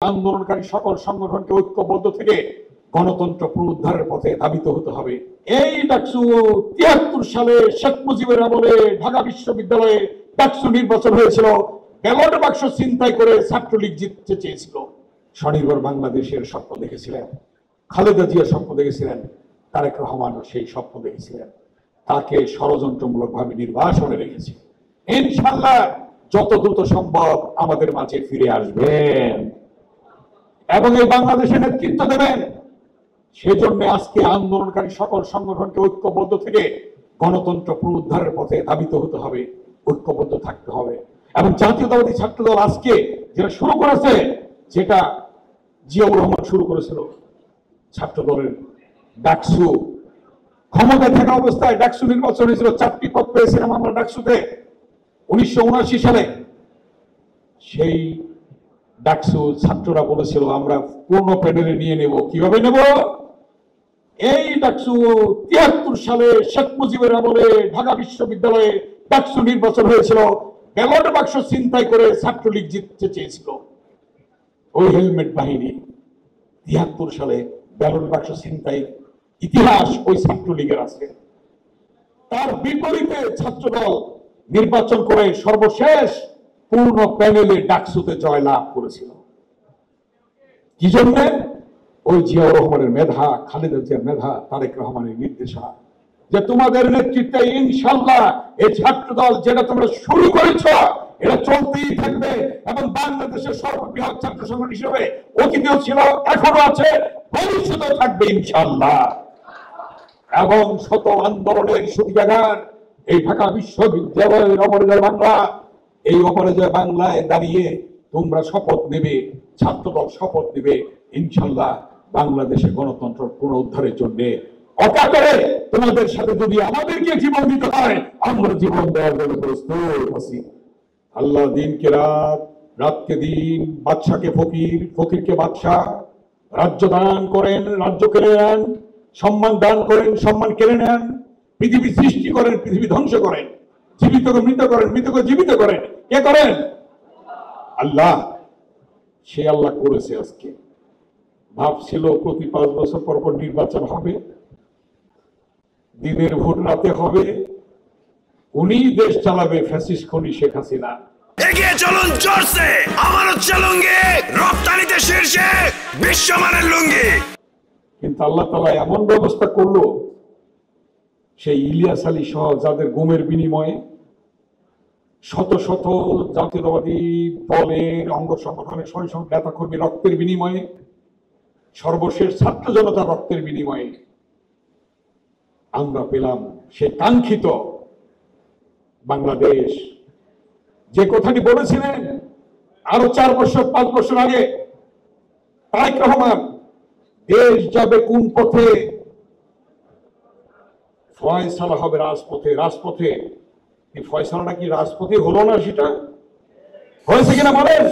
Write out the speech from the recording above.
আন্দোলনকারী সকল সংগঠনকে ঐক্যবদ্ধ থেকে গণতন্ত্র পুনরুদ্ধারের পথে ধাবিত হতে হবে। এই ডাকসু ৭৩ সালে শেখ মুজিবের আমলে ঢাকা বিশ্ববিদ্যালয়ে ডাকসু নির্বাচন হয়েছিল। ব্যালট বাক্স ছিনতাই করে ছাত্রলীগ জিততে চেয়েছিল। স্বনির্ভর বাংলাদেশের স্বপ্ন দেখেছিলেন, খালেদা জিয়া স্বপ্ন দেখেছিলেন, তারেক রহমানও সেই স্বপ্ন দেখেছিলেন। তাকে ষড়যন্ত্রমূলকভাবে নির্বাসনে রেখেছে। ইনশাআল্লাহ যত দ্রুত সম্ভব আমাদের মাঝে ফিরে আসবেন এবং এই বাংলাদেশের নেতৃত্ব দেবেন। সেজন্য আজকে আন্দোলনকারী সকল সংগঠনকে ঐক্যবদ্ধ থেকে গণতন্ত্র পুনরুদ্ধারের পথে ধাবিত হতে হবে, ঐক্যবদ্ধ থাকতে হবে। এবং জাতীয়তাবাদী ছাত্রদল আজকে যেটা শুরু করেছে, যেটা জিয়াউর রহমান শুরু করেছিল, ছাত্রদলের ডাকসু ক্ষমতায় থাকা অবস্থায় ডাকসু নির্বাচন হয়েছিল। 4টি পদ পেয়েছিলাম আমরা ডাকসুতে 1979 সালে। সেই ডাকসু ছাত্ররা বলেছিল আমরা পূর্ণ প্যানেলে নিয়ে নেব। কিভাবে নেব? এই ডাকসু ৭৩ সালে শেখ মুজিবের আমলে ঢাকা বিশ্ববিদ্যালয়ে ডাকসু নির্বাচন হয়েছিল। ব্যালট বাক্স ছিনতাই করে ছাত্রলীগ জিততে চেয়েছিল। ওই হেলমেট বাহিনী ৭৩ সালে ব্যালট বাক্স ছিনতাই ইতিহাস ওই ছাত্রলীগের আছে। তার বিপরীতে ছাত্রদল নির্বাচন করে সর্বশেষ পূর্ণ প্যানেলে ডাকসুতে জয়লাভ করেছিল। কি জন্য? ওই জিয়াউর রহমানের মেধা, খালেদা জিয়ার মেধা, তারেক রহমানের নির্দেশনা, যে তোমাদের নেতৃত্বে ইনশাআল্লাহ এই ছাত্রদল যেটা তোমরা শুরু করেছ এটা চলতেই থাকবে এবং বাংলাদেশের সর্ববৃহৎ ছাত্র সংগঠন হিসেবে অতীতেও ছিল, এখনো আছে, ভবিষ্যতেও থাকবে ইনশাআল্লাহ। এবং শত আন্দোলনের সূতিকাগার এই ঢাকা বিশ্ববিদ্যালয়ের অপরাজয় বাংলা, এই অপরাজয় বাংলায় দাঁড়িয়ে তোমরা শপথ নেবে, ছাত্রদল শপথ নেবে ইনশাআল্লাহ বাংলাদেশের গণতন্ত্র পুনরুদ্ধারের জন্য। অকাতরে তোমাদের সাথে যদি আমাদেরকে জীবন দিতে হয় আমরা জীবন দেওয়ার জন্য প্রস্তুত আছি। আল্লাহ দিনকে রাত, রাতকে দিন, বাদশাকে ফকির, ফকিরকে বাদশাহ। রাজ্য দান করেন, রাজ্য কেড়ে নেন, সম্মান দান করেন, সম্মান কেড়ে নেন। পৃথিবী সৃষ্টি করেন, পৃথিবী ধ্বংস করেন। জীবিতকে মৃত করেন, মৃতকে জীবিত করেন। কে করেন? আল্লাহ। সে আল্লাহ করেছে। আজকে ভাবছিল প্রতি 5 বছর পর পর নির্বাচন হবে, দিনের ভোট রাতে হবে, উনি দেশ চালাবে, ফ্যাসিস্ট খনি শেখ হাসিনা। এগিয়ে চলুন জোরসে, আমার হচ্ছে লুঙ্গি, রপ্তানিতে শীর্ষে, বিশ্বমানের লুঙ্গি। কিন্তু আল্লাহ তাআলা এমন ব্যবস্থা করলো, সেই ইলিয়াস আলী সহ যাদের গুমের বিনিময়ে শত শত জাতীয়তাবাদী দলের অঙ্গ সংগঠনের শৈশব নেতাকর্মী রক্তের বিনিময়ে, সর্বশেষ ছাত্র জনতার রক্তের বিনিময়ে আমরা পেলাম সেই কাঙ্ক্ষিত বাংলাদেশ। যে কথাটি বলেছিলেন আরো 4 বছর 5 বছর আগে তারেক রহমান, দেশ যাবে কোন পথে, ফয়সালা হবে রাজপথে। রাজপথে এই ফয়সালাটা কি রাজপথে হলো না? সেটা হয়েছে কিনা বলেন?